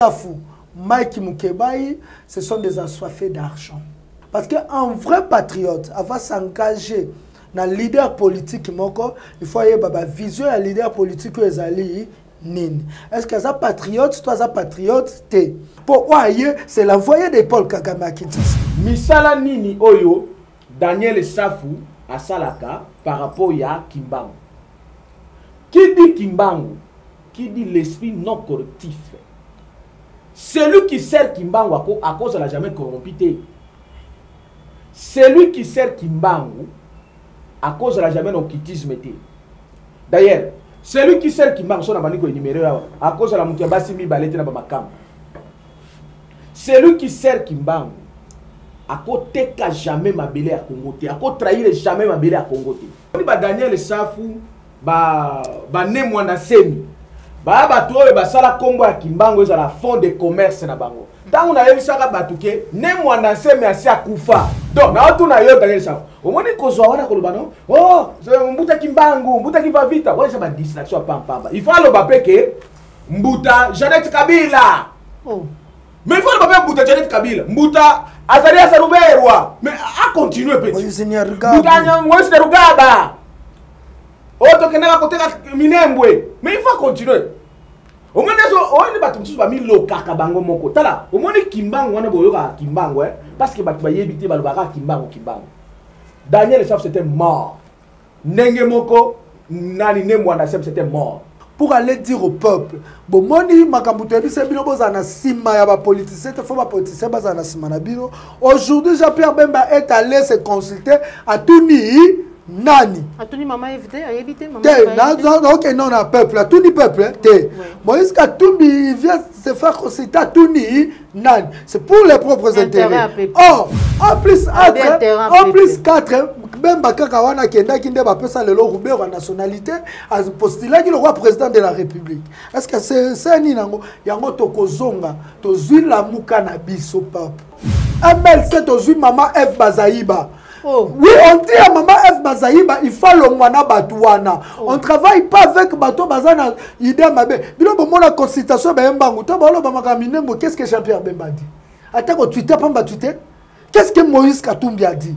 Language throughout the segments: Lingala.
Safou, Mike Mukebai, ce sont des assoiffés d'argent. Parce qu'un vrai patriote, avant de s'engager dans le leader politique, il faut avoir une vision du leader politique que les alliés. Est-ce que ça patriote, toi ça patriote, t'es. Pour c'est l'envoyé de Paul Kagame à Kinshasa. Misala nini oyo, Daniel Safou à Salaka par rapport à Kimbangu. Qui dit Kimbangu? Qui dit l'esprit non correctif? Celui qui sert Kimbangu à cause de la jamais corrompu. Celui qui sert Kimbangu à cause de la jamais non-quitisme. D'ailleurs, celui qui sert Kimbangu, son abandiko énuméré à cause de la Moutiabasi mi balete na bamakam. Celui qui sert Kimbangu à côté qu'a jamais mabélé à Congo, à côté trahir jamais mabélé à Congo. Daniel Safou, ne mwana semi. Ba to ba sala kombo ya Kimbangu eza la fond de commerce na bango. Tango na yebi saka batuke ne mwana semi asi akufa. Donc na otu na yo Daniel Safou. Omoni kozwa wana koloba no. Oh, mbuta Kimbangu, mbuta kiva vita. Wala sa ba distraction pamba. Il faut aloba peke mbuta Jeannette Kabila. Oh. Mais il faut aloba mbuta Jeannette Kabila. Mbuta Azaria Saruberwa. Mais a continuer petit. Mbuta Nyangwese de Rugaba. Auto kenaka koteka Minembwe. Mais il faut continuer. Au moins on ba tumsu ba mi lokaka bango moko. Tala, au moins Kimbangu wana boyoka Kimbangu parce que ba yebité ba lobaka Kimbangu. Daniel Safou c'était mort. Nenge moko nani ne mwanda c'était mort. Pour aller dire au peuple, bon moni makambuto ebise bino bozana sima ya ba politicien, te faut ba politicien bazana sima na bino. Aujourd'hui Jean-Pierre Bemba est allé se consulter à Tuni Nani. Atuni maman évité, a évité maman. Ok, non, non, peuple, Atuni peuple, te. Moïse Katumbi vient se faire consulter à Tuni Nani. C'est pour les propres intérêts. Oh, en plus 4, même Bakakawana Kenda Kinde Bapesa le Roubert en nationalité, a postulé qui le roi président de la République. Est-ce que c'est un inango? Yango Tokozonga, Tozui la Mouka Nabiso peuple. MLC Tozui Maman F Bazaïba. Oh. Oui, on dit à Maman F Bazaïba, il faut le moana batouana. Oh. On ne travaille pas avec bateau bazana, idée mabe. Bilo bon la consultation Bembangu, tabalo bamakamine, qu'est-ce que Jean-Pierre Bemba dit? Attends, au Twitter, pas Twitter. Qu'est-ce que Moïse Katumbi a dit?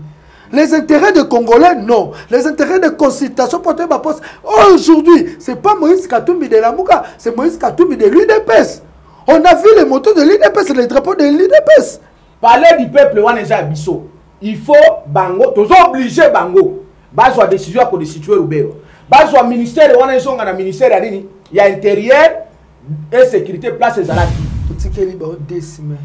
Les intérêts des Congolais, non. Les intérêts de consultation pour ma poste. Aujourd'hui, ce n'est pas Moïse Katumbi de la Mouka, c'est Moïse Katumbi de l'UDPS. On a vu les motos de l'UDPS, les drapeaux de l'UDPS. Parler du peuple, on est à Bisso. Il faut bango, tous obligés bango. Bazo a décision pour destituer Rubero. Bazo a ministère, on est sur un ministère à Nini. Il y a intérieur et sécurité place les alaki. Petit Kéli décimé.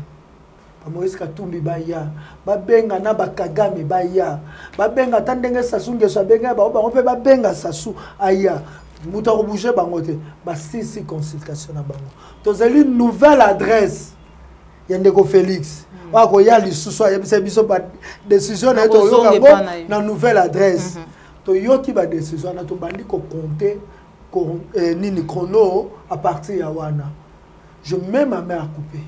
Moïse Katumbi baya, babenga na bakagame baya, babenga tandenge sasu ngeso benga ba on peut babenga sasu aya. Muta ko bouger bangote, ba sisi consultation na bango. Tozali une nouvelle adresse. Yandeko Félix. Wako ya lisusu ya biso ba décision na to yoka na nouvelle adresse. To yoki ba décision na to bandi ko compter nini chrono à partir ya wana. Je mets ma main à couper.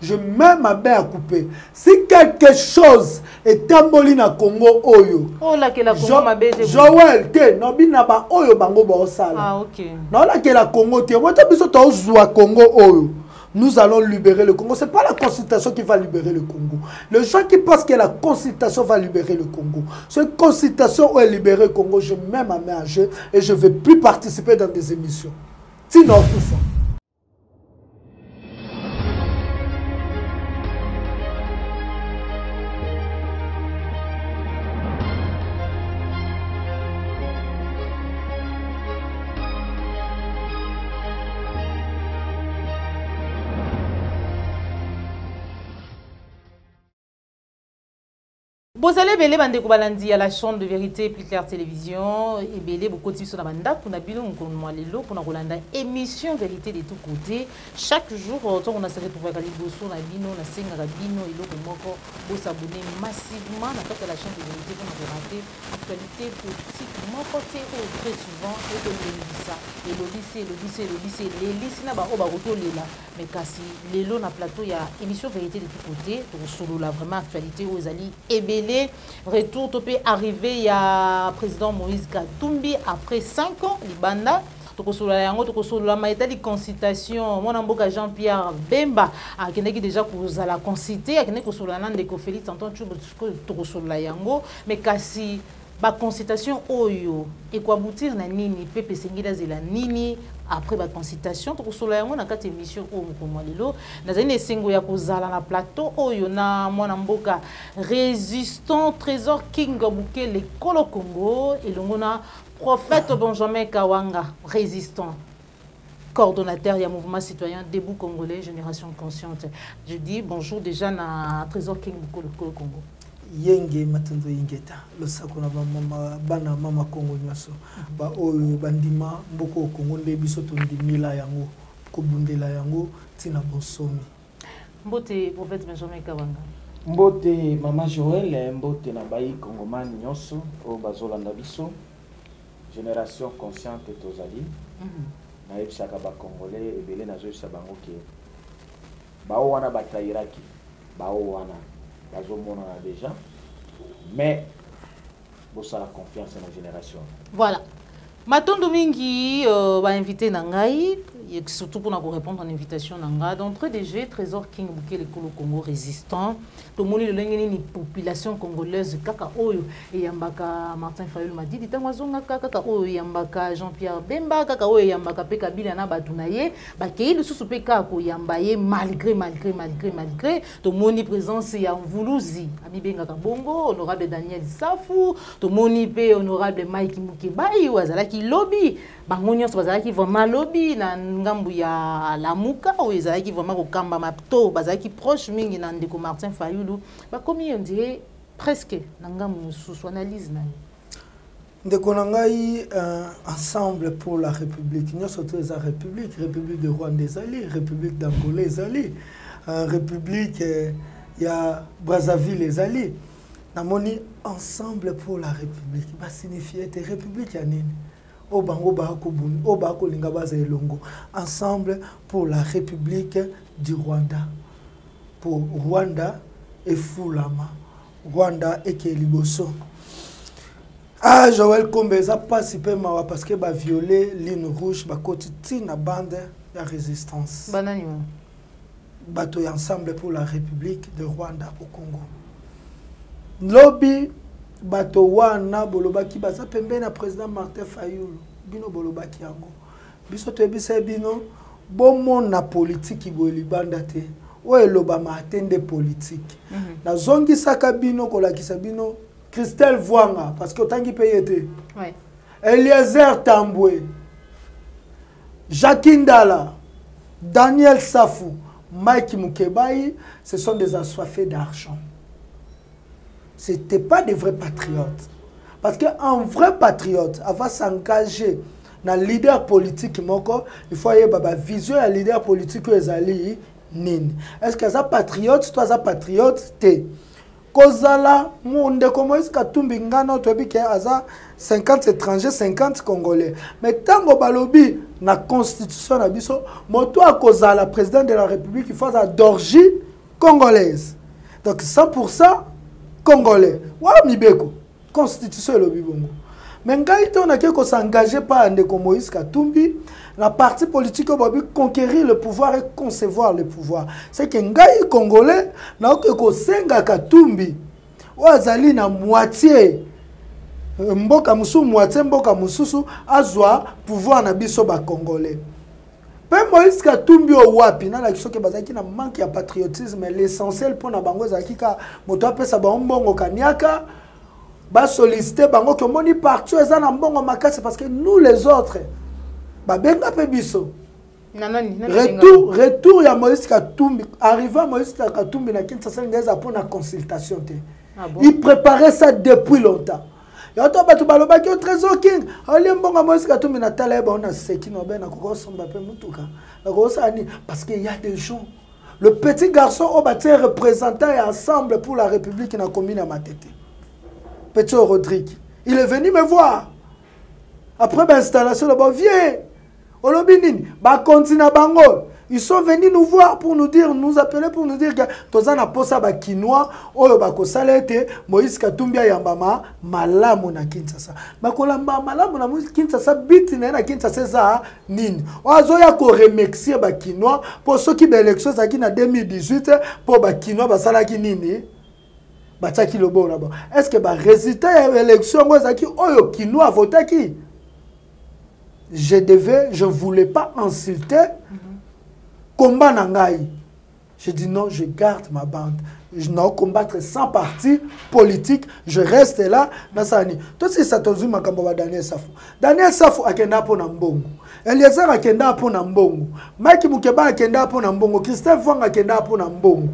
Je mets ma main à couper. Si quelque chose est emboli na Congo oyo. Oh la que la Congo ma bête. Joël te no bina ba oyo bango ba osala. Ah OK. Non la que la Congo te. Wata biso to zwa Congo oyo. Nous allons libérer le Congo. C'est pas la consultation qui va libérer le Congo. Les gens qui pensent que la consultation va libérer le Congo. Cette consultation où est libéré le Congo, je mets ma main à jeu et je ne vais plus participer dans des émissions. Sinon, tout ça. Vous allez belé bande kubalandi à la chaîne de vérité plus claire télévision et belé beaucoup de sur la banda pour na bilo on lelo pour na kolanda émission vérité de tous côtés chaque jour on a serré pouvoir aller bosso na bino na senga bino et loko moko vous s'abonner massivement na la chaîne de vérité pour na rater actualité politique mon côté très souvent et de ça et le lycée les lycées na ba o ba rotolela mais kasi lelo na plateau il y a émission vérité de tous côtés pour solo la vraiment actualité aux ali et belé retour topé arrivé il y a président Moïse Katumbi après 5 ans Libanda tokosolola yango tokosolola maitali consultation mwana mboka Jean-Pierre Bemba akendaki déjà kozala consulté akendaki kosolola na ndeko Félix Antoine Tshombo tokosolola yango mais kasi ba consultation oyo ekwabutir na nini pepe sengila zela nini après ba consultation tokosolola yango na kati émission o mokomwa lelo nazali na esengo ya kozala na plateau oyo na mwana mboka résistant Trésor King Bukele Kolo Congo elongo na prophète Benjamin Kawanga résistant coordonnateur du mouvement citoyen Debout Congolais Génération Consciente. Je dis bonjour déjà na Trésor King Bukele Kolo Congo. Yenge matando yingeta lo sakona ba mama bana mama Congo nyaso ba oyo bandima mboko Congo nde biso to ndimila yango ko bundela yango tina bonsomi mbote prophète Benjamin Kawanga mbote mama Joël mbote na bayi Congomani nyoso o bazolanda biso Génération Consciente tozali na ebisaka ba Congolais ebele nazo bisa bango ke ba wana batairaki ba wana déjà, mais vous avez la confiance dans la génération. Voilà. Matondo mingi va inviter Nangai, surtout pour nous répondre à l'invitation Nanga. D'entrée des jeux, Trésor King Bukele Kolo Congo résistant. Tout le monde est une population congolaise. Kaka Oyo et Yambaka Martin Fayulu m'a dit, Ditangwazonga Kaka Oyo Yambaka Jean-Pierre Bemba Kaka Oyo Yambaka Peka Bilana Batunaye. Bakei le sous Peka Ko Yambaye malgré. Tout le monde est présent c'est Yamvuluzi. Abibenga Kabongo, honorable Daniel Safou. Tout le monde est honorable Mike Mukebayi Wazalaki lobby bangonyo bazalaki vraiment lobby na ngambu ya lamuka ou ezalaki vraiment kokamba mapto bazalaki proche mingi na ndeko Martin Fayulu ba komi on dirait presque na ngambu sous analyse na ndeko ngai ensemble pour la République nous sommes la République de Rwanda ezali République d'Angola ezali République ya Brazzaville ezali namoni ensemble pour la République ba signifier te République ya nini ensemble pour la République du Rwanda. Pour Rwanda et Fulama. Rwanda et Keliboso. Ah, Joël Kombeza participé parce que va violer ligne rouge, va continuer na bande de résistance. Bananimo. Bateau ensemble pour la République de Rwanda au Congo. Lobby bato wana bolobaki baza pembe na président Martin Fayulu bino bolobaki yango biso tebisa bino bomona politique bolibanda te o eloba ma atende politique na zongi saka bino kolakisa bino Christelle Vwanga parce que otangi payete ouais Eliezer Tambwe Jacques Ndala Daniel Safou Mike Mukebayi ce sont des assoiffés d'argent. C'était pas des vrais patriotes. Parce qu'un vrai patriote, avant s'engager dans le leader politique, il faut avoir une vision de leader politique. Est-ce que ça patriote, toi ça patriote, t'es Kozala, monde comment est-ce que Katumbi ngana tobi ke aza 50 étrangers, 50 congolais. Mais tant que balobi na constitution na biso, moto a Kozala président de la République, il faut la d'orgie congolaise. Donc 100% congolais. Wa mibeko constitution le bibongo. Mais ngai to na ko s'engager par ndeko Moïse Katumbi, la partie politique obabi conquérir le pouvoir et concevoir le pouvoir. C'est que ngai congolais na ko senga Katumbi. Wazali na moitié mboka musu moitié mboka mususu azwa pouvoir na biso ba congolais. Pe Moïse Katumbi o wapi na la kisoke bazaki na manque ya patriotisme l'essentiel pour na bango zaki ka moto apesa ba mbongo kaniaka ba solliciter bango que moni partout eza na mbongo makasi parce que nous les autres ba benga pe biso retour ya Moïse Katumbi arriva Moïse Katumbi na Kinshasa ngeza pour na consultation te il préparait ça depuis longtemps. Il y a un Trésor King. Parce qu'il y a des gens. Le petit garçon au bâtiment représentant et ensemble pour la République qui n'a commis à ma tête. Petit Rodrigue. Il est venu me voir. Après l'installation, il viens. Olobinin, ba continue bango. Ils sont venus nous voir pour nous dire, nous appeler pour nous dire que tozana posa ba Kinois, oyo ba kosalete Moïse Katumbi yambama malamu na Kinshasa. Ba kolamba malamu na Moïse Kinshasa biti na Kinshasa za nini. Ozo ya ko remercier ba Kinois pour ceux qui l'élection za ki na 2018 pour ba Kinois ba sala ki nini. Ba tsaki lobo là-bas. Est-ce que ba résultat de l'élection moi za ki oyo Kinois voté qui? Je voulais pas insulter combat nangai. Je dis non, je garde ma bande. Je n'ai combattre sans parti politique. Je reste là. Tout ce ça tozu makambo Daniel Safou. Daniel Safou akenda po na mbongo. Eliezer akenda po na mbongo. Mike Mukeba akenda po na mbongo. Christophe Vanga akenda po na mbongo.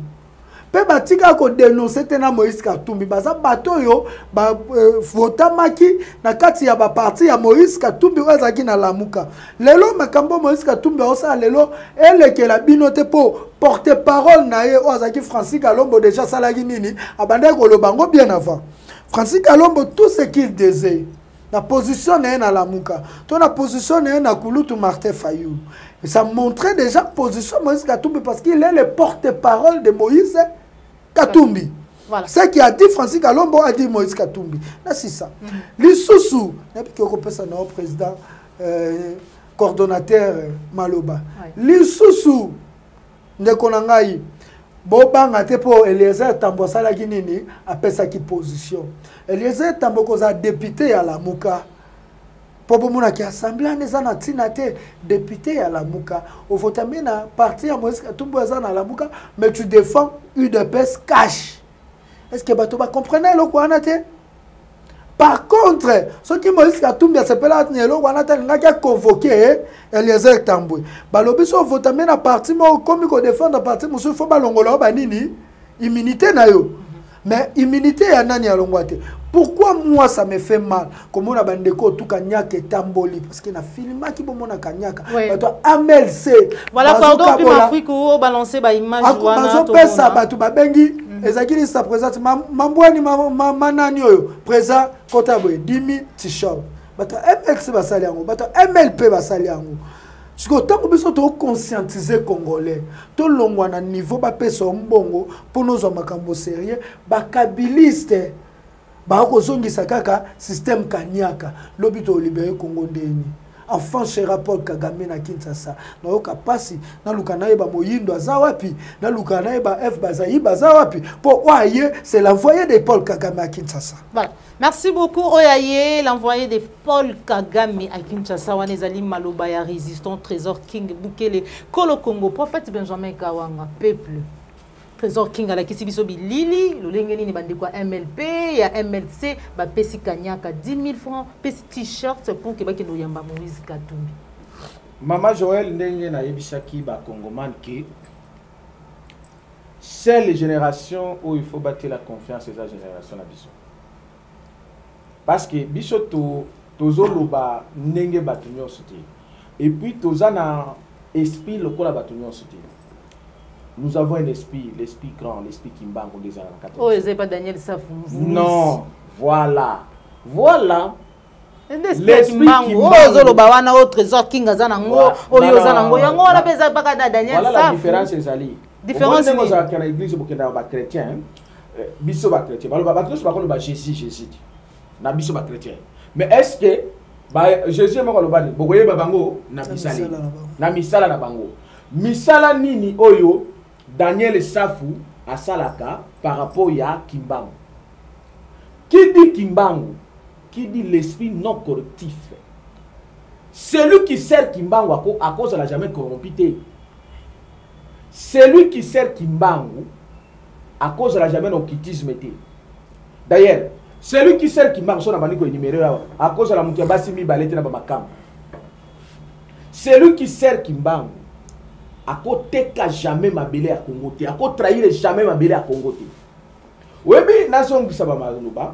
Pe batika ko dénoncer tena Moïse Katumbi baza bato yo ba vota maki na kati ya ba parti ya Moïse Katumbi wazaki na lamuka lelo makambo Moïse Katumbi osa lelo eleke la binote po porter parole na ye wazaki Francis Kalombo déjà salaki nini abanda ko lobango bien avant Francis Kalombo tout ce qu'il désire la position na na lamuka to na position na na Kulutu Martin Fayulu et ça montrait déjà position Moïse Katumbi parce qu'il est le porte-parole de Moïse Katumbi. Voilà. Ce qui a dit Francis Kalombo a dit Moïse Katumbi. Là, c'est ça. L'Issoussou, le président coordonnateur Maloba. L'Issoussou, ne konangai, Bobanga te pour Eliezer Tambo Salaki Nini, appelle ça qui position. Eliezer Tambo koza député à la Mouka. Pour mon qui assemblée les anatinate député à la Mouka au votamina parti à Moïse Katumbi à la Mouka mais tu défends UDPS cash. Est-ce que bato ba comprenez le quoi naté? Par contre ce qui Moïse Katumbi s'appelle là le quoi naté n'a qu'à convoquer Eliezer Tambo balobi so votamina parti mo comme ko défendre parti monsieur faut balongola ba nini immunité na yo. Mais immunité ya nani ya longwate. Pourquoi moi ça me fait mal? Comme on a bandeko tout kanyaka et tamboli parce qu'il a filmé qui bon mona kanyaka. Bato MLC. Voilà pardon puis Afrique ou balancer ba image wana to. Bazo pesa bato babengi ezakini sa présente mambwani manani oyo présent kota boy 10,000 t-shirt. Bato MLC basali yango, bato MLP basali yango. Parce que tant que nous sommes conscientisés Congolais, tout le monde à niveau ba pesa mbongo pour nos makambo sérieux, ba kabiliste, ba kozongisa kaka système kanyaka, lobito libéré Congo ndeni. Enfin chez rapport Kagame na Kinshasa, na oka pasi na lukanaye ba moyindo azawapi, na lukanaye ba F bazayi bazawapi. Pour oye, c'est l'envoyé de Paul Kagame à Kinshasa. Voilà. Merci beaucoup Oyaye, l'envoyé de Paul Kagame à Kinshasa, Wanezali Malobaya résistant Trésor King Bukele Kolo Congo, prophète Benjamin Kawanga, peuple. Trésor King à la Kisibisobi Lili, le Lengeni ni bande quoi MLP, il y a MLC, ba pesi kanyaka 10 000 francs, pesi t-shirt pour que ba kendo yamba Moïse Katumbi. Maman Joël ndenge na yebisaki ba Congoman ki c'est les générations où il faut bâtir la confiance de la génération na biso. Parce que biso tozoloba ndenge batu nyonso te. Et puis tozana esprit lokola batu nyonso te. Nous avons un esprit, l'esprit grand, l'esprit Kimbango des années 80. Oh, c'est pas Daniel Safou. Non, voilà. Voilà. L'esprit Kimbango. Oh, Zolobawana, au Trésor King, Azanango, oh, Yozanango, Yango, on appelle ça pas Daniel Safou. Voilà la différence, c'est ça. Différence, c'est ça. Quand l'église est chrétien, biso ba chrétien. Jésus, Jésus. Na biso ba chrétien. Mais est-ce que Jésus est mort le bogoye babango na misala. Na misala na bango. Misala nini oyo Daniel Safou à Salaka par rapport à Kimbango. Qui dit Kimbango? Qui dit l'esprit non corruptif? Celui qui sert Kimbango à cause de la jamais corrompu. Celui qui sert Kimbango à cause de la jamais occultisme. D'ailleurs, celui qui sert Kimbango son abandon numéro à cause de la mutiabasi mi balete na bamakam. Celui qui sert Kimbango à côté qu'a jamais ma belle à Congo, à côté trahir jamais ma belle à Congo. Oui, mais nation qui s'aba maluba.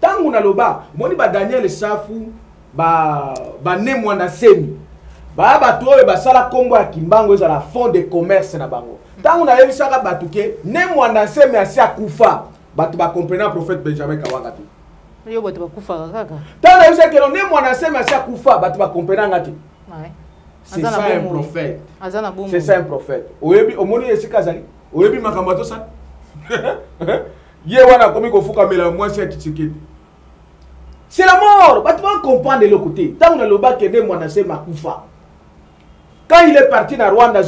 Tant qu'on a loba, moni ba Daniel Safou, ba ne mwana semi, ba toi ba sala Congo à Kimbango za la fond de commerce na bango. Tant on a eu ça batuke, ne mwana semi asi akufa, batu ba comprendre prophète Benjamin Kawanga tu. Yo batu ba kufa kaka. Tant on a eu ça que ne mwana semi asi akufa, batu ba comprendre ngati. Ouais. C'est ça un prophète. C'est ça un prophète. Oyebi omoni esika zali. Oyebi makambo to ça. Ye wana komi ko fuka mela moi c'est Tshisekedi. C'est la mort. Tu vas comprendre de l'autre côté. Tant on a le bas que des mois c'est Makufa. Quand il est parti dans Rwanda,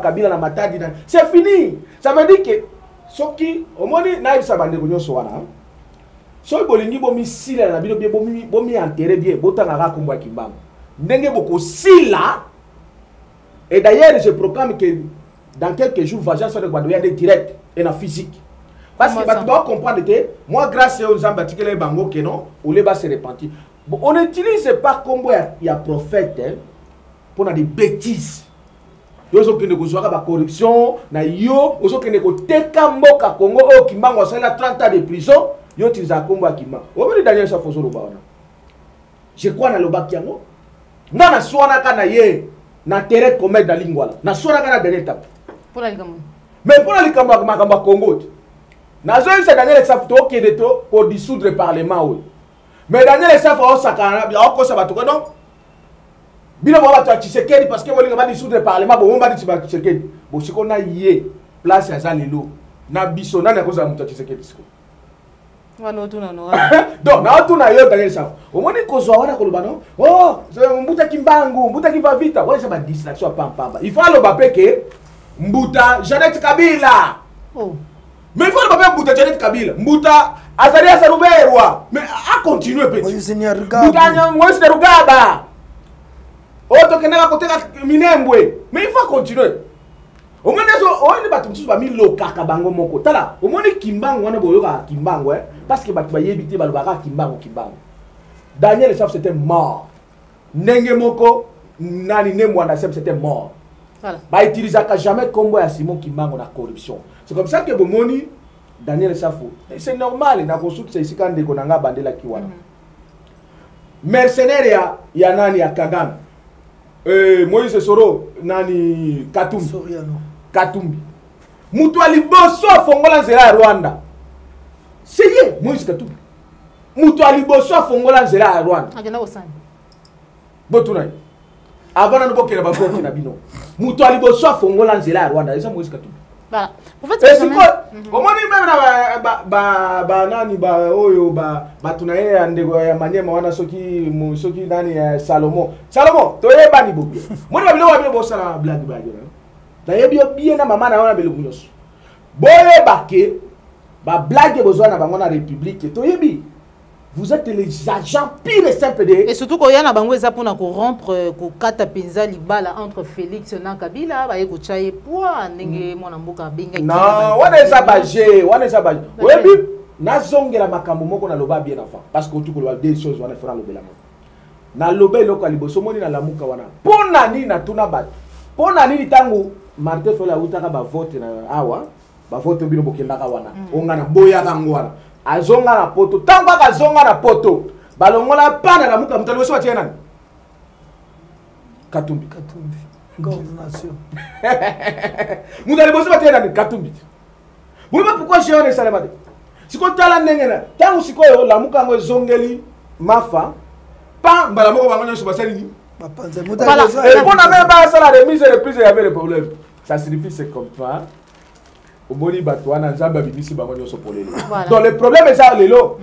Kabila na Matadi, c'est fini. Ça veut dire que ce qui omoni na isa bande ko nyoso wana. So bolingi bomi sila na bino bien bomi enterrer bien botanga ka kombo kimbango. Ndenge boko sila. Et d'ailleurs je proclame que dans quelques jours Vajan sera de direct et en physique. Parce que tu dois comprendre que moi grâce aux gens qui les bango que non, on les va se repentir. Bon, on n'utilise pas comme il y a prophète hein, pour des bêtises. Yo zo kende ko zoaka ba corruption na yo, ozo kende ko teka mboka Congo o kimbango sala 30 ans de prison. Yo tiza komba kima. Obeli Daniel Safoso lo baona. Je crois na lo bakiango. Na swana kana ye na terre commettre dans lingwala. Na swana kana dernier étape. Pour la likambo. Mais pour la likambo makamba Congo. Na zo isa Daniel Safoto kende to ko dissoudre le parlement oui. Mais Daniel Safoto sakana o ko sabato ko non. Bino ba ta Tshisekedi parce que bolinga ba dissoudre le parlement bon ba Tshisekedi. Bo siko na ye place ya zalelo. Na biso na ko za muta Tshisekedi siko. Donc, na tu na yo Daniel Safoto. Au moins ko zo wana ko lobano. Oh, mbuta kimbangu, mbuta kiva vita. Ouais, ça va distraction pam. Il faut le baper que mbuta Jeannette Kabila. Oh. Mais il faut le baper mbuta Jeannette Kabila. Mbuta Azaria Saruberwa. Mais à continuer petit. Mbuta Moïse Rugaba. Oh, to kenaka côté Minembwe. Mais il faut continuer. Au moins on ne batu ba mi lokaka bango moko. Tala, au moins kimbangu wana boyoka kimbangu parce que batu ba yebité ba lobaka kimbangu. Daniel Safoto c'était mort. Nenge moko nani ne mwanda c'était mort. Voilà. Ba utilisaka jamais combo ya Simon Kimbangu na corruption. C'est comme ça que bomoni Daniel Safoto. C'est normal na ko soutien isika ndeko nanga bandela kiwana. Mercenaire ya nani ya Kagame. Moïse Soro nani Katumbi. Soriano. Katumbi. Mutu aliboso fongola nzela ya Rwanda. C'est Moïse Katumbi. Mutu aliboso fongola nzela ya Rwanda. Agenda osani. Botuna. Avant na bokela ba vote na bino. Mutu aliboso fongola nzela ya Rwanda. Eza Moïse Katumbi. Voilà. En fait, c'est omoni même ba nani ba oyo ba tunaye andego ya manyema wana soki nani Salomo toyeba ni bobi moni ba bilo wa bilo bosala blague ba yo na yebi bien na mama na wana belo kunyoso boye baké ba blague bozwa na bango na république toyebi vous êtes les agents pires et simples de et surtout quand yana bango eza pona ko rompre ko kata penza libala entre Félix na Kabila ba yeko chaye poa ndenge mwana mboka benga non wana eza baje oyebi nazongela makambo moko na loba bien avant parce que tu ko des choses wana fera lobela mo na lobe loko liboso moni na lamuka wana pona nini na tuna bat pona nini tango Martin Fela utaka ba vote na awa ba vote bino bokendaka wana onga na boya kango wana azonga na poto tamba ka zonga na poto balongola pana na muka mutalo so atia nani Katumbi coordination mutalo boso atia nani Katumbi bouba pourquoi j'ai on salama de siko tala ndengena tangu siko yo la muka ngo zongeli mafa pa mbala moko bango nyoso basali ni bapanze mutalo et pour na même ba sala remise et reprise il y avait le problème ça signifie c'est comme ça. Oboni batwana nzamba bibisi bango nyoso polelo. Donc le problème est ça lelo.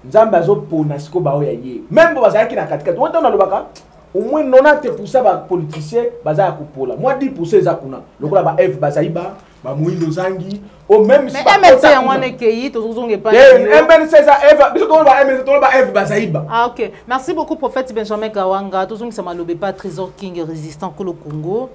Nzamba zo pona siko ba oya ye. Même bo bazaki na katikati. Wonta na lobaka au moins 90% ba politiciens bazaya kupola. Moi 10% za kuna. Lokola ba F bazaiba, ba Muindo Zangi, au même si ba MNC yango keyi tozonge pa. MNC za F, biso to ba MNC to ba F bazaiba. Ah OK. Merci beaucoup prophète Benjamin Kawanga. Tozonge sama lobe pas Trésor King résistant ko Congo.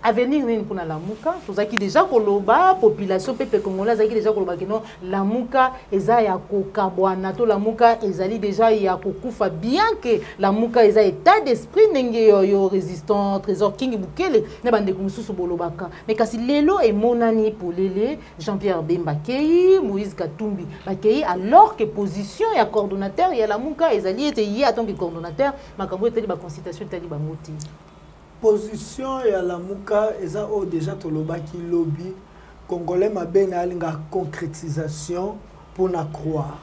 Avenir nini pour la Lamuka tozaki déjà koloba population peuple congolais zaki déjà koloba que non Lamuka eza ya kokabwana to Lamuka ezali déjà ya kokufa bien que Lamuka eza état d'esprit ndenge yo résistant Trésor King Bukele na bande kumususu bolobaka mais kasi lelo e monani polele Jean-Pierre Bemba Kei Moïse Katumbi Bakei alors que position ya coordonnateur ya Lamuka ezali était hier en tant que coordonnateur makambo etali ba consultation tali ba moti position ya Lamuka eza o déjà tolobaki lobby congolais mabena alinga concrétisation pour na croire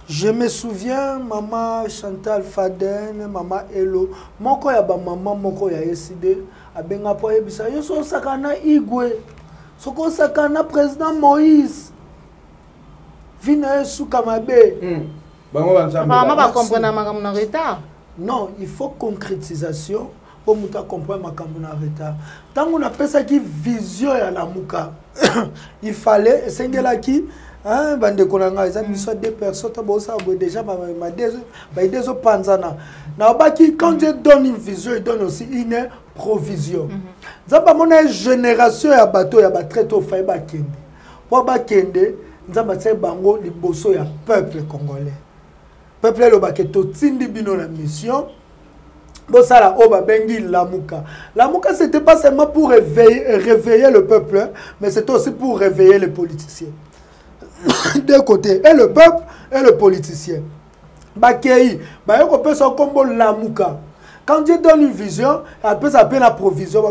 Je me souviens, maman Chantal Faden, maman Elo, moko ya ba maman moko ya SID, abenga po ebisa, yo so sakana Igwe, soko sakana président Moïse. Vina suka mabe. Maman va comprendre maman na retard. Non, il faut concrétisation pour muta comprendre makambo na retard. Tant on appelle ça qui vision ya la muka. Il fallait sengela ki hein bande konanga ils ont soit deux personnes ça déjà deux panzana. Na baki quand Dieu donne une vision, il donne aussi une provision. Zamba mona génération ya bateau ya ba très tôt fay ba kende. Pour ba kende, nzamba tse bango liboso ya peuple congolais. Peuple lo ba ke to tindi bino la mission. Bosala oba bengi Lamuka. Lamuka c'était pas seulement pour réveiller le peuple, mais c'était aussi pour réveiller les politiciens. D'un côté, et le peuple et le politicien. Bakei, bayoko peut son combo Lamuka. Quand Dieu donne une vision, elle peut s'appeler la provision.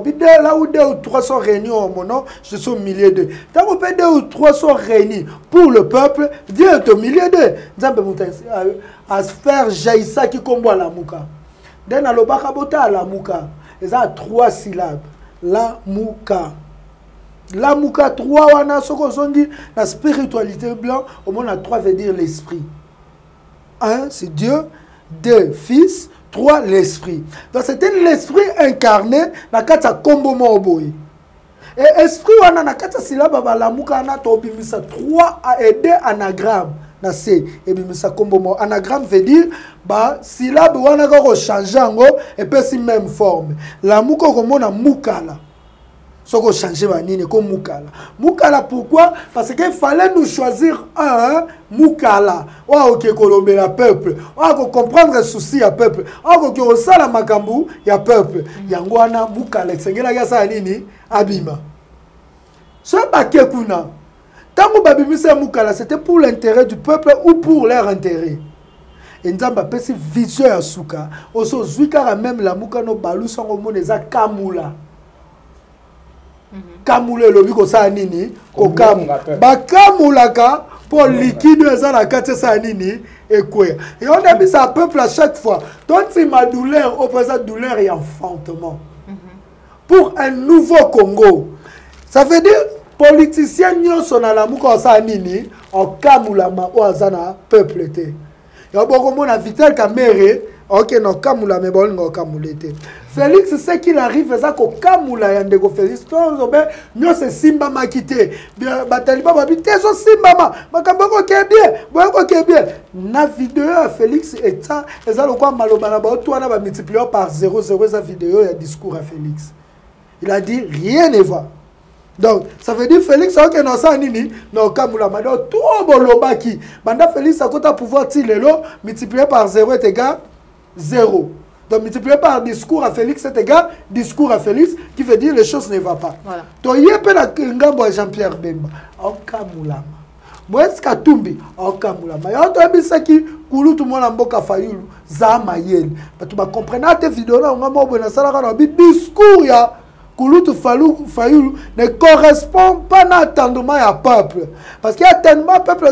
Là où 2 ou 3 sont réunis en mon nom, je suis au milieu d'eux. Quand on peut 2 ou 3 sont réunis pour le peuple, Dieu est au milieu d'eux. À se faire jaïssa qui combo Lamuka. Den alobaka bota Lamuka. Ils ont 3 syllabes. Lamuka. Lamuka 3 wana soko zongi la spiritualité blanc au moins 3 veut dire l'esprit. 1 c'est Dieu, 2 fils, 3 l'esprit. Donc c'était l'esprit incarné na kata kombo moboy. Et esprit wana na kata syllabe ba Lamuka na to bimisa 3 et 2 anagrammes. Na se et bimisa kombo mo anagramme veut dire ba syllabe wana ko changer ngo et puis si même forme. Lamuka ko mona mukala. Soko changer banini comme mukala. Mukala pourquoi? Parce qu'il fallait nous choisir un mukala. Wa ok kolombe la peuple. Wa ko comprendre les soucis ya peuple. Wa ko sala makambu ya peuple. Yango wana mukala sengela ya sa nini abima. So ba kekuna. Tango babimisa mukala c'était pour l'intérêt du peuple ou pour leur intérêt. Et nzamba pesi vision ya suka. Oso zwika même la mukano balu sango moneza kamula. Kamule lobi ko sa nini ko kamu bakamulaka pour liquide eza na kati sa nini ekwe et on a mis ça peuple à chaque fois donc c'est ma douleur au présent douleur et enfantement pour un nouveau Congo. Ça veut dire politicien nyonso na lamuka sa nini o kamulama o azana peuple te ya boko mona Vital Kamerhe. Ok, non, Kamula, mais bon, non, Kamulete. Félix, c'est qu'il arrive, ça, que Kamula, Yandego Félix, nous, c'est Simba Makite. Bien, Bataliba, Babité, so Simba, Makamboko, qui est bien, Boyoko, qui est bien. Na vidéo à Félix, et ça, et ça, le quoi, Malobana, toi, on a multiplié par 0,0 sa vidéo, il y a discours à Félix. Il a dit, rien ne va. Donc, ça veut dire Félix, ok, non, ça, nini, non, Kamula, madame, tout Bolobaki. Banda Félix, ça compte à pouvoir tirer multiplié par 0 est égal 0. Donc multiplié par discours à Félix, c'est égal discours à Félix qui veut dire les choses ne vont pas. Voilà. Donc il y a peu de Jean-Pierre Bemba. Okamulama. Moi est-ce qu'à Tumbi Okamulama. Il y a un peu qui koulou tout le monde en boka fayulu zama yel. Parce que tu vas comprendre tes vidéos là on va voir na sala kana discours ya Kouloutou Fayoulou ne correspond pas à l'attendement du peuple. Parce qu'il y a tellement de peuple,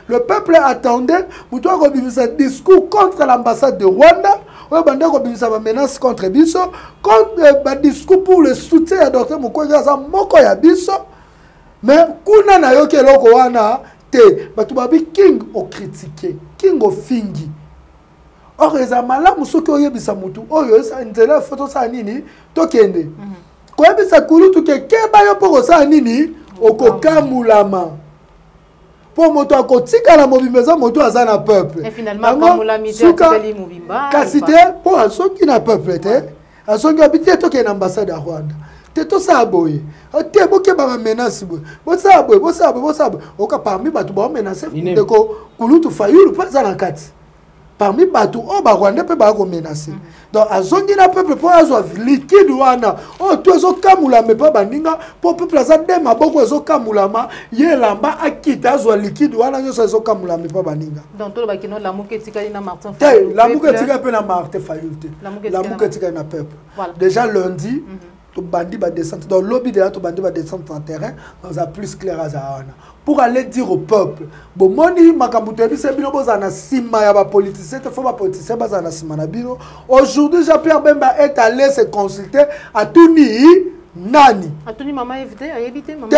le peuple attendait, un discours contre l'ambassade de Rwanda, un menace contre Bisso, un discours pour le soutien de Dr. Mukwege Moko ya Bisso. Mais kuna na yoke loko wana te, batubabi king o critiqué, king o fingi. Or, les amala musoki oyebisa mutu oyo sa nzela photo sa nini tokende. Ko yebisa kulutu ke keba yo poko sa nini okokamulama. Po moto akotika na mobimeza moto azana peuple. Et finalement kamulami te atikali mobimba. Kasite po asoki na peuple te. Asoki habite toke na ambassade ya Rwanda. Te to sa boye. Te boke ba menace boye. Bo sa boye. Oka parmi batu ba menace ndeko kulutu Fayulu pa za na kati. Parmi Batou, oh, bah, Rwanda peut pas menacer. Donc, à Zongi, na peuple pour avoir liquide wana. Oh, tu es au Kamula, mais pas Baninga. Pour peuple, ça déma, beaucoup est au Kamula, ma, yé lamba, akita, soit liquide wana, yo soit au Kamula, mais pas Baninga. Donc, tout le bakino, la mouke tika na Martin Fayulu. La mouke tika pe na Martin Fayulu. La mouke tika na peuple. Déjà lundi, to bandi ba descendre dans le lobby de to bandi ba descendre en terrain on a plus clair à Zahana pour aller dire au peuple bon moni makambuto bi se bino bozana sima ya ba politicien te faut ba politicien bazana sima na bino aujourd'hui Jean-Pierre Bemba est allé se consulter à Tuni nani Atuni maman évité a évité maman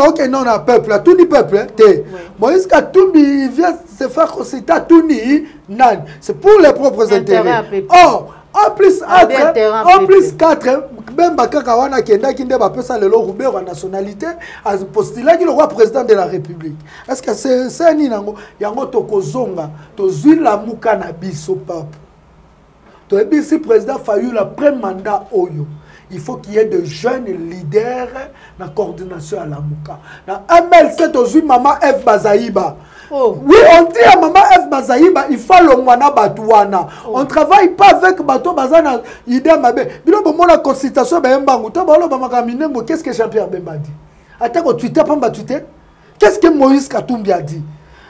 OK non na peuple Atuni peuple te Moïse Katumbi vient se faire consulter à Tuni nani c'est pour les propres intérêts en plus quatre Bemba kaka wana kenda kinde ba pesa lelo Roubert en nationalité as postulat ki le roi président de la République est-ce que c'est ni nango yango tokozonga tozwi la muka na biso peuple to ebisi président Fayulu après mandat oyo il faut qu'il y ait de jeunes leaders dans la coordination à la Mouka. Dans MLC, tozwi Maman F. Bazaïba. Oui, on dit à Maman F. Bazaïba, il faut le mwana batouana. On ne travaille pas avec Bato Bazana. Idée Mabé. Bilo bon la consultation, qu'est-ce que Jean-Pierre Bemba dit? Attends, Twitter, pas Twitter. Qu'est-ce que Moïse Katumbi a dit?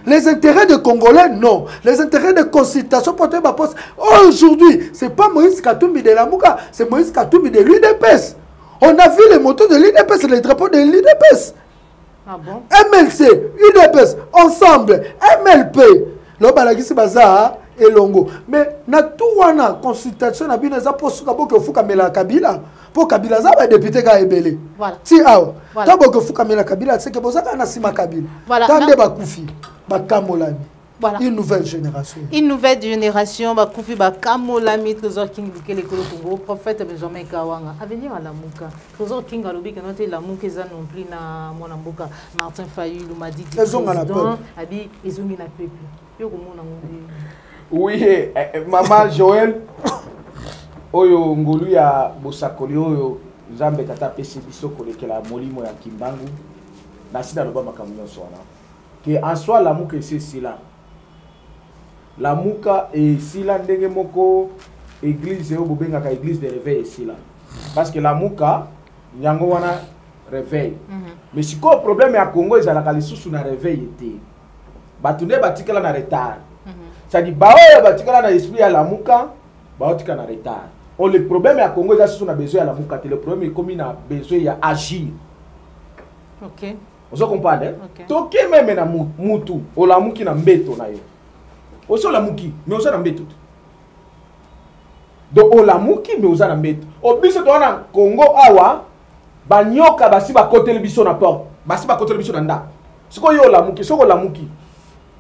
Les intérêts des Congolais, non. Les intérêts de consultation pour ma poste. Aujourd'hui, ce n'est pas Moïse Katumbi de la Mouka, c'est Moïse Katumbi de l'UDPS. On a vu les motos de l'UDPS, les drapeaux de l'UDPS. Ah bon? MLC, UDPS, ensemble, MLP. L'Obalagisi Baza et Longo. Mais na tout wana consultation na bino za poste ka boko fuka mela Kabila. Pour Kabila za ba député ka ebele. Voilà. Ti awa. Ta boko fuka mela Kabila, c'est que bozaka na sima Kabila. Voilà. Tande ba kufi. Bakamolami. Voilà. Une nouvelle génération. Une nouvelle génération, Bakoufi Bakamolami, Trésor King, Bukele Kolo Congo, prophète Benjamin Kawanga. À venir à la Mouka. Trésor King a l'objet que notre la Mouka est non plus na Monamboka. Martin Fayulu m'a dit président Abi Ezumi na peuple. Yo comment oui, maman Joël Oyo ngolu ya Bosakoli Oyo Zambe tata pesi biso kolekela molimo ya Kimbangu. Nasida loba makamyo sona. Que en soi la Mouka c'est cela. La Mouka et sila ndenge moko église o bobenga ka église de réveil sila. Parce que la Mouka nyango wana réveil. Mais si ko problème ya Congo ezalaka lisusu na réveil était. Batunde batikala na retard. Ça dit bao batikala na esprit ya la Mouka, baotika na retard. On le problème ya Congo ezasusu na besoin ya la Mouka, le problème est comme na besoin ya agir. OK. Vous comprenez? Toke même na mutu, o la muki na mbeto na yo. Oso la muki, mais osa na mbeto. Donc o la muki mais osa na mbeto. O biso to na Congo awa, banyoka basi ba côté le biso na porte. Basi ba côté le biso na nda. Siko yo la muki, soko la muki.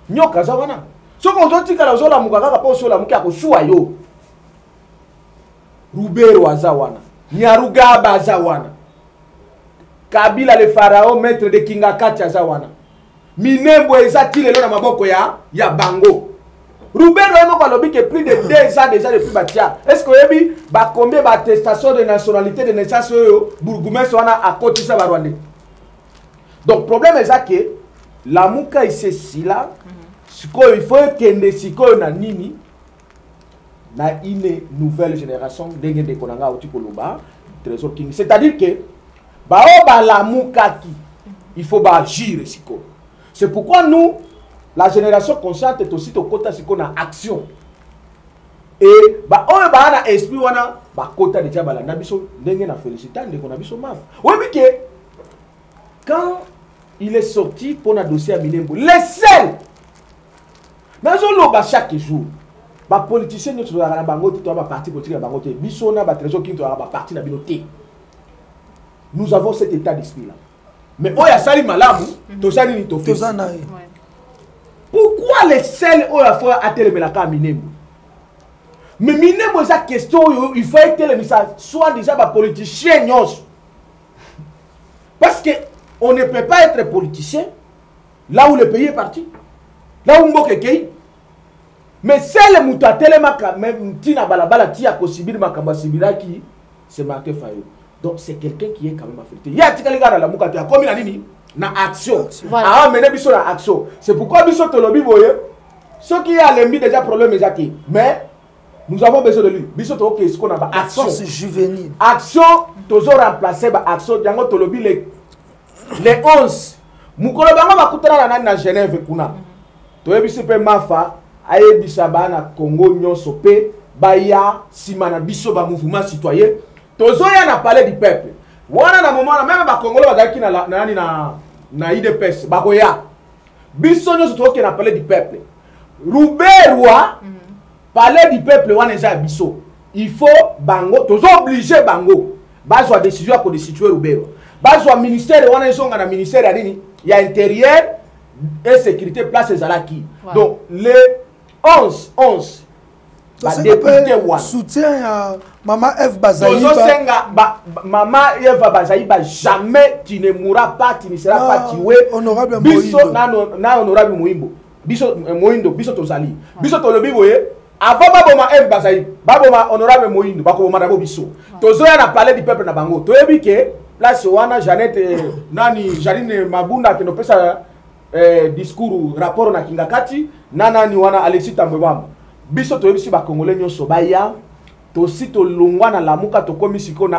Nyoka za wana. Soko ozotika la oso la muka kaka po oso la muki akosuwa yo. Rubero aza wana. Nyarugaba aza wana. Kabila le pharaon maître de Kingakati azawana. Minembo ezati lelo na maboko ya bango. Rubero emo kwa lobi que plus de 2 ans déjà depuis batia. Est-ce que yebi ba combien ba attestation de nationalité de naissance yo bourgmestre wana a kotisa ba Rwandais. Donc problème est ça que la Mouka ici sila siko il faut kende siko na nini na une nouvelle génération ndenge de konanga utikoloba Trésor King. C'est-à-dire que la Moukaki, il faut agir. C'est pourquoi nous, la génération consciente est aussi au côté de la action. Et on a esprit wana côté déjà balanda biso ndenge na félicitant ndenge na biso maf. Oui mais que quand il est sorti pour un dossier à Minembo, les seuls dans un chaque jour. Les politiciens nous sont à bango tout ba parti politique à bango te biso na ba Trésor King to ba parti na binoté. Nous avons cet état d'esprit-là. Mais Oya Sali Malamu, Tosani ni Tofé. Pourquoi les seuls Oya Foya a télé Melaka Minembo? Mais Minembo, sa question, il faut être télé, soit déjà des politiciens. Parce qu'on ne peut pas être politicien là où le pays est parti. Là où Mboke Kei. Mais celle Mouta Télémaka, même Tina Balabala, Tia Kosibir Makamba Sibiraki, c'est Martin Fayou. Donc c'est quelqu'un qui est quand même affecté. Il y a des gens la Mouka qui a commis la action. Ah, mais biso la action. C'est pourquoi biso tolobi boye. Ceux qui a l'envie déjà problème exact. Mais nous avons besoin de lui. Biso to ce qu'on a action. C'est juvénile. Action toujours remplacer ba action yango tolobi les 11. Mukolo bango bakutana na Genève kuna. To yebisi pe mafa ayebisa bana Congo nyonso pe baya simana biso ba mouvement citoyen. tozoya na palais du peuple wana na moment même ba Congolais bazaki na IDPS bakoya biso nyonso toke na palais du peuple Ruberwa palais du peuple wana eza biso il faut bango tozo obligé bango bazwa décision ko destituer Ruberwa bazwa ministère wana ezonga na ministère ya nini ya intérieur et sécurité place ezalaki donc les 11 député wana soutien à Maman Eve Bazaïba. Maman Eve Bazaïba, jamais tu ne mourras pas, tu ne seras pas tué. Honorable Biso na honorable Moïmbo. Biso Moïndo, biso tozali. Biso tolobi boye. Avant baboma Eve Bazaïba, baboma honorable Moïndo, bakoma dabo biso. Tozoya na palais du peuple na bango. Toyebi ke place wana Janette nani Janine Mabunda ke no pesa discours rapport na Kingakati, nani wana Alexis Tambwebamba. Biso toyebi si ba Congolais nyonso baya. Na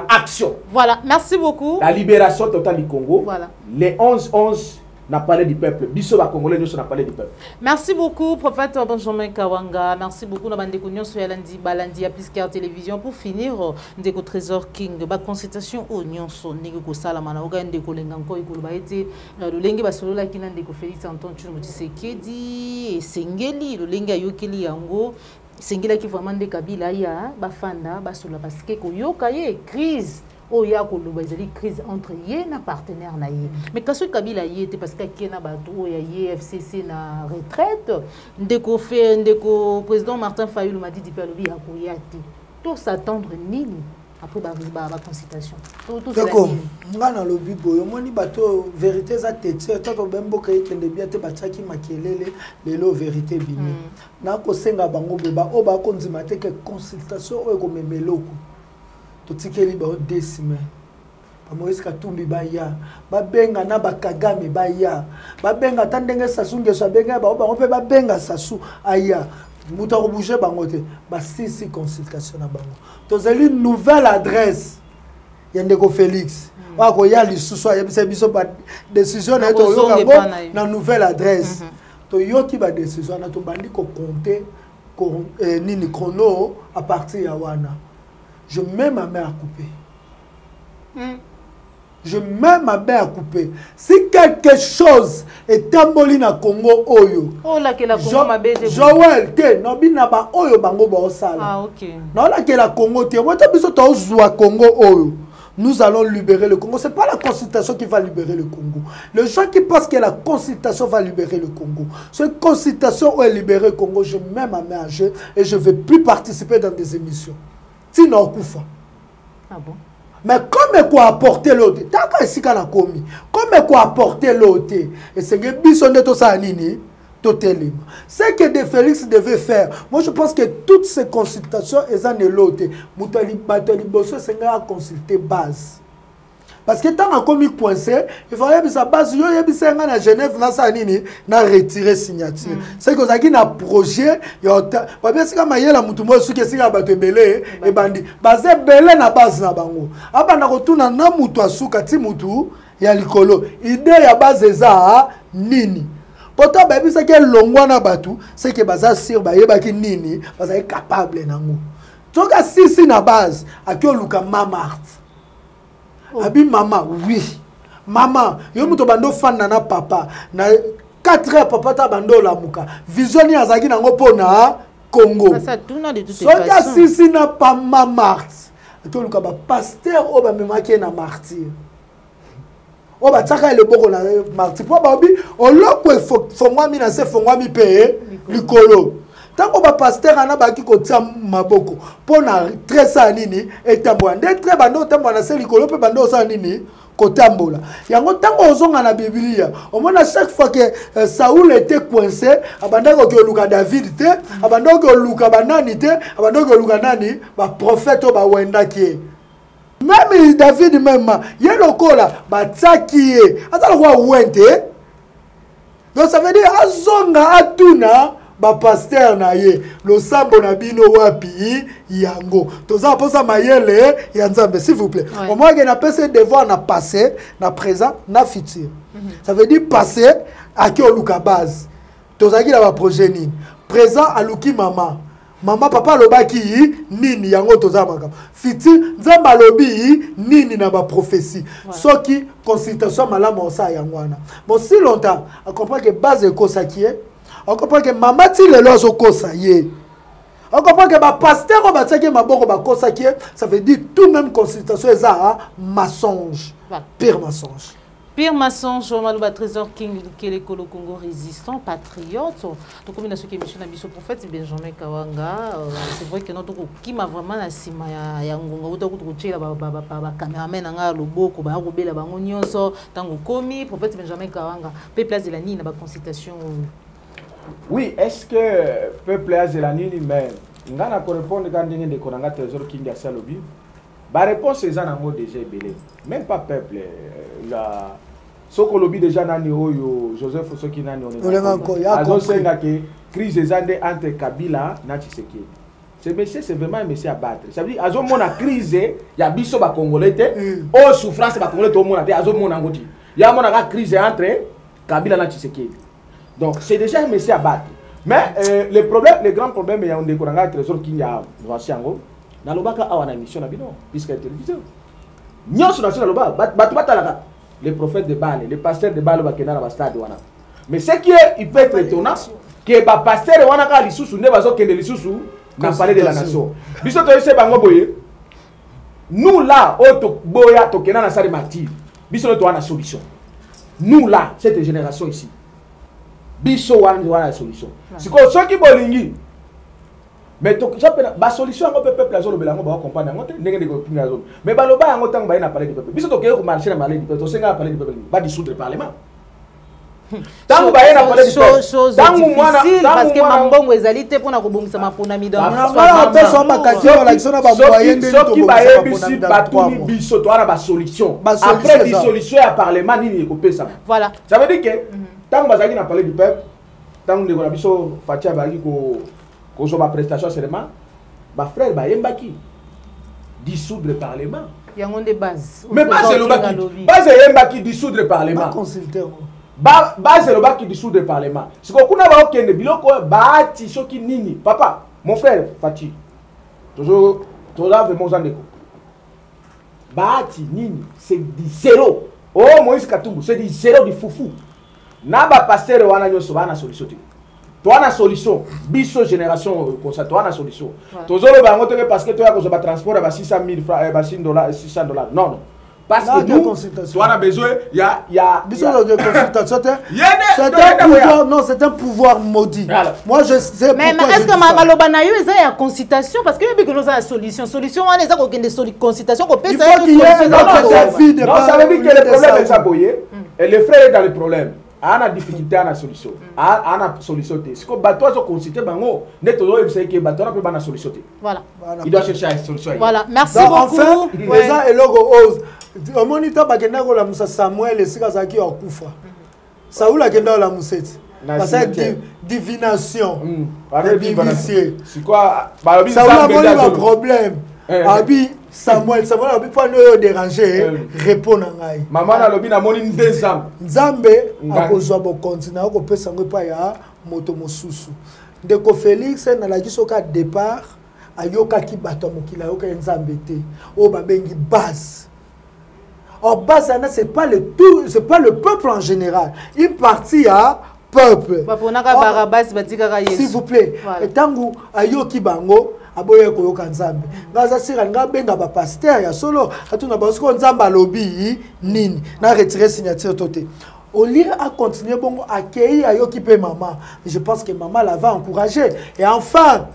action. Voilà, merci beaucoup. La libération totale du Congo. Voilà. Les 11 n'a parlé du peuple. Biso ba Congolais nous n'a parlé du peuple. Merci beaucoup, prophète Benjamin Kawanga. Merci beaucoup, Nabande Kounion, sur Yalandi, Balandi, à Plisker Télévision. Pour finir, Ndeko Trésor King, ba consultation au Nyonso, Ndeko Salamana, Oga Ndeko Lenganko, Iko Baete, le Lengue Basolola, Kina Ndeko Félix Anton Tshisekedi, et Sengeli, le Lengue Yokeli Yango. Sengela qui vraiment de Kabila ya bafanda basula parce que koyoka ye crise oya ko loba ezali crise entre ye na partenaire na ye mais kaso Kabila ye te parce que kena bato oya ye FCC na retraite ndeko président Martin Fayulu m'a dit dipelobi ya koyati tout s'attendre nini après ba consultation tout d'accord ngana lobi boyo moni bato vérité za tete toto bembo kay kende bien te bataki makelele lelo vérité bini na ko senga bango beba o ba konzima te ke consultation o ko memeloko to tikeli ba décime ba Moïse Katumbi ba ya ba benga na ba Kagame ba ya ba benga tandenge Sassou Nguesso benga ba pe ba benga Sassou aya muta ko bouger bango te ba sisi consultation na bango tozali une nouvelle adresse Yandeko Félix wako ya lisusu ayebisa biso ba décision na to yoka na nouvelle adresse to yoki ba décision na to bandi ko compter nini chrono à partir ya wana je mets ma main à couper je mets ma main à couper si quelque chose est emboli na Congo oyo oh la que la Congo ma bête Joël te no bina ba oyo bango ba osala ah OK non la que la Congo te wata biso to zwa Congo oyo nous allons libérer le Congo. Ce n'est pas la consultation qui va libérer le Congo. Les gens qui pensent que la consultation va libérer le Congo. Cette consultation où est libéré le Congo, je mets ma main à jeu et je ne vais plus participer dans des émissions. Sinon, Koufa. Ah bon? Mais comme quoi apporter l'autre, comme quoi apporter l'autre, et c'est que bisonne tout ça nini. Ce que De Félix devait faire, moi je pense que toutes ces consultations, elles ont l'autre. Moutali Bosso, c'est à consulter base. Parce que tant qu'on est coincé, il fallait que sa base, il y a à Genève, na retirer signature. C'est que ça qui a projet, il y a bien sûr que la moutumo ce que c'est à battre belé et bandi. Basé belé na base na bango. Aba na retourna na mutu asuka ti mutu ya likolo. Idée ya base za nini. Pourtant, c'est que l'ongwana batu, c'est que baza sir ba yebaki nini, baza capable nango. Donc si na base, akio luka mama. Abi mama, oui. Maman, yo muto bando fan na papa, na 4 heures papa ta bando la muka. Vision ni azaki nango pona Congo. Ça tourne de toutes les façons. Donc si na pas mama. Akio luka ba pasteur o ba memaki na martyr. O ba tsaka le boko na martyr. Po ba obi oloko fongwami na se fongwami pe likolo. Tango ba pasteur ana ba ki ko tia maboko pona tresa nini etambola nde tre bando tambola na se likolo pe bando sa nini ko tambola yango tango ozonga na Biblia au moins chaque fois que Saoul était coincé abanda ko luka David te abanda ko luka banani te abanda ko luka nani ba prophète ba wenda ki même David même ye lokola ba tsaki azala kwa wente donc ça veut dire azonga atuna ba pasteur na ye lo sambo na bino wapi yango toza posa mayele ya nzambe s'il vous plaît au moins que na pese devoir na passé na présent na futur ça veut dire passé à qui oluka base toza ki na ba projet ni présent aluki mama Maman papa lobaki nini yango toza makambo. Fiti nzamba lobi nini na ba prophétie. Soki consultation malamu osa yangwana. Bon si longtemps, on comprend que base ko sakie, on comprend que maman ti le lozo ko saye. On comprend que ba pasteur ba tsaki maboko ba ko sakie, ça veut dire tout même consultation est un mensonge. Pire mensonge. Pire mensonge, Malouba Trésor King, Kele Kolo Congo résistant, patriote. Donc, comme il a ce qui est mission Nabiso prophète, Benjamin Kawanga, c'est vrai que notre qui m'a vraiment la sima ya ngonga, ou t'as coûté la caméraman anga le beau, koba roubé la bangonioso, tango komi, prophète Benjamin Kawanga, peu place de la nini, la consultation. Oui, est-ce que peu place de la nini, mais ngana ko répondre quand ndenge de konanga Trésor King ya salobi. La réponse est en mot déjà belé. Même pas peuple. La Sokolobi déjà nani oyo Joseph Soki nani on est. Azo senga que crise entre Kabila na Tshisekedi. Ce monsieur c'est vraiment un monsieur à battre. Ça veut dire azo mona crise ya biso ba congolais o souffrance ba congolais to mona te azo mona ngoti. Ya mona ka crise entre Kabila na Tshisekedi. Donc c'est déjà un monsieur à battre. Mais le grand problème il y a un décoranga Trésor King ya Voici-Ango. Na lobaka awana mission na bino puisque la télévision nyonso na sina loba batu batalaka les prophètes de Baal les pasteurs de Baal bakena na stade wana mais ce qui est il peut être étonnant que ba pasteur wana ka lisusu ne bazo kende lisusu na palais de la nation biso to yese bango boye nous là auto boya to kena na salle martyr biso to wana solution nous là cette génération ici biso wana solution siko soki bolingi. Mais la solution est que peuple azolo belango ba comprendre ngote ndenge de kopinga azolo mais baloba yango tango ba ina parler du peuple biso to ke ko marcher na parler du peuple to senga parler du peuple ba dissoudre le parlement tango ba ina parler du peuple tango mwana parce que mambongo ezali te pona ko bongisa mapona midamo na to so makati na l'action na ba moyen de to ki ba ebisi batuni biso to ana ba solution après dissolution ya parlement nini ko pesa voilà ça veut dire que tango ba zaki na parler du peuple tango de ko biso fatia ba ki ko quand on a prestation seulement, ma frère va yembaki dissoudre le parlement. Il y a des bases. Mais pas c'est le baki. Base yembaki dissoudre le parlement. Base le baki dissoudre le parlement. Ce qu'on a va okende biloko baati soki nini. Papa, mon frère Fati. Toujours vraiment zandeko. Baati nini, c'est du zéro. Oh Moïse Katumbu, c'est du zéro du foufou. Na ba pasteur wana nyoso bana solution. Toi na solution biso génération comme ça toi na solution tozolo ba ngoto parce que toi ko ba transport ba 600 000 francs ba $600 non parce que nous toi na besoin ya biso de consultation c'est un pouvoir maudit. Moi je sais mais est-ce que maloba na yo eza ya consultation parce que bi que nous a solution wana eza ko kende consultation ko pesa ça veut dire que le problème est ça boyer et le frère est dans le problème. A difficulté à la solution. A solution. Si on bateau a consulté, bango, net au lieu de bateau peut pas solution. Voilà. Il doit chercher une solution. Voilà. Merci beaucoup. Enfin, les gens et logo ose. Au moniteur bagenda ko la musa Samuel et Sikazaki okufa. Saoul a kenda la museti. Parce que divination. C'est quoi? Saoul a un problème. Abi Samuel a pas nous déranger répondre ngai maman na lobi na moni ndezam nzambe akozwa bo continent ko pesa ngo pa ya moto mosusu ndeko Félix na la kisoka départ ayoka ki bato mokila yoka nzambe te o babengi base. Or base c'est pas le tout, c'est pas le peuple en général, une partie à peuple. S'il vous plaît, tangu ayoki bango aboye koyoka nzambe ngaza sira nga benga ba pasteur ya solo atuna basko nzamba lobi nini na retirer signature toté au lieu à continuer bon accueillir ayoki pe maman. Je pense que maman la va encourager et enfin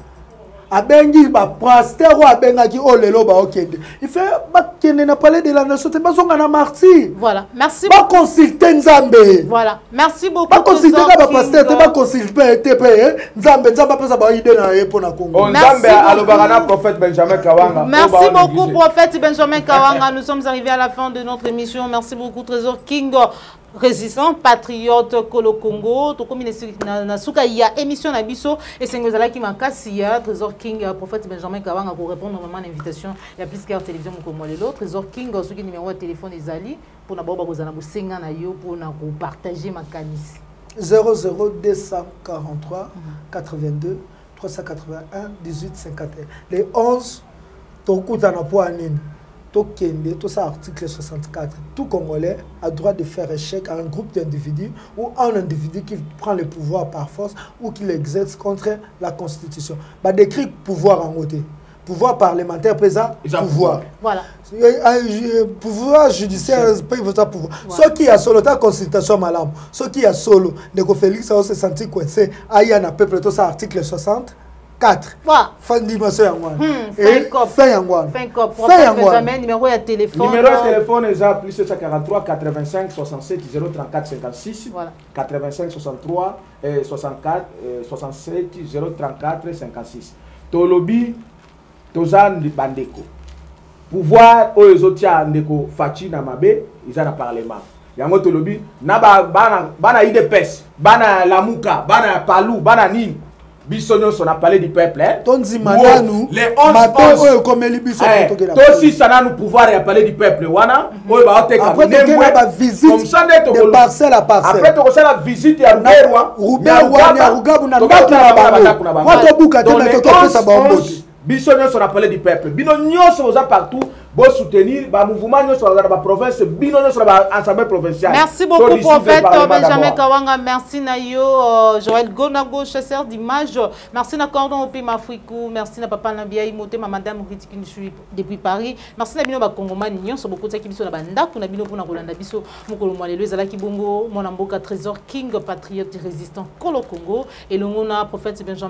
abengi ba pasteur ou abengaki o lelo ba okende il fait ba kende na parler de la nation te bazonga na martyr. Voilà, merci beaucoup. Ba consulter nzambe. Voilà, merci beaucoup. Ba consulter ba pasteur te ba consulter te pe nzambe pesa ba idée na yepo na Congo. Nzambe alobana prophète Benjamin Kawanga. Merci beaucoup prophète Benjamin Kawanga. Nous sommes arrivés à la fin de notre émission. Merci beaucoup Trésor King. Résistant, patriote, Kolo Congo, tout comme il y a émission à Bisso et c'est Ngozala qui m'a cassé, Trésor King, prophète Benjamin Kawanga pour répondre normalement à l'invitation. Il y a plus qu'à la télévision comme moi l'autre. Trésor King, ceux qui numéro de téléphone des Ali pour n'avoir pas besoin de senga na yo pour nous partager ma canis. 00243 82 381 18 51. Les 11, Tokuta na po anine. Tokende, tout ça, article 64. Tout Congolais a droit de faire échec à un groupe d'individus ou un individu qui prend le pouvoir par force ou qui l'exerce contre la Constitution. Bah, décrit pouvoir en côté. Pouvoir parlementaire, présent, pouvoir. Voilà. Pouvoir judiciaire, pouvoir. Ce qui a solo, ta consultation malam. Ce qui a solo, Neko Félix, ça se sentit coincé. Aïe, na peuple, tout ça, article 60. 4. Fin dimension yangwan. Fin yangwan. Numéro de téléphone. Numéro de téléphone est plus 743 85 67 034 56. Voilà. 85 63 64 67 034 56. Tolobi Tozan Bandeko. Pouvoir oyozotia ndeko Fachi na mabe, ils en parlement. Yango Tolobi na bana IDPS, bana Lamuka, bana Palou, bana Nin. Bisogno son appelé du peuple. Tonzi Mananu, les 11 comme Tosi Sananu pouvoir et appelé du peuple. Wana, après tu as la visite de parcelle à parcelle. Après tu as la visite à Bisogno son appelé du peuple. Binogno sont partout. Pour soutenir le mouvement sur la province, sur l'Assemblée provinciale. Merci beaucoup, prophète Benjamin Kawanga. Merci, Nayo, Joël Gonago, chasseur d'images. Merci, Nakordon Opima Frikou. Merci, Papa Nabia Imote, Madame Riti qui nous suit depuis Paris. Merci, Nabino Bakongoma, Nyon, sur beaucoup de qui sont la banda, qu'on a bino pour Rolanda Bisso, Mokolo Moalelo, Zalaki Bongo, Monamboka Trésor, King, patriote résistant, Kolo Congo, et le Mona, prophète Benjamin.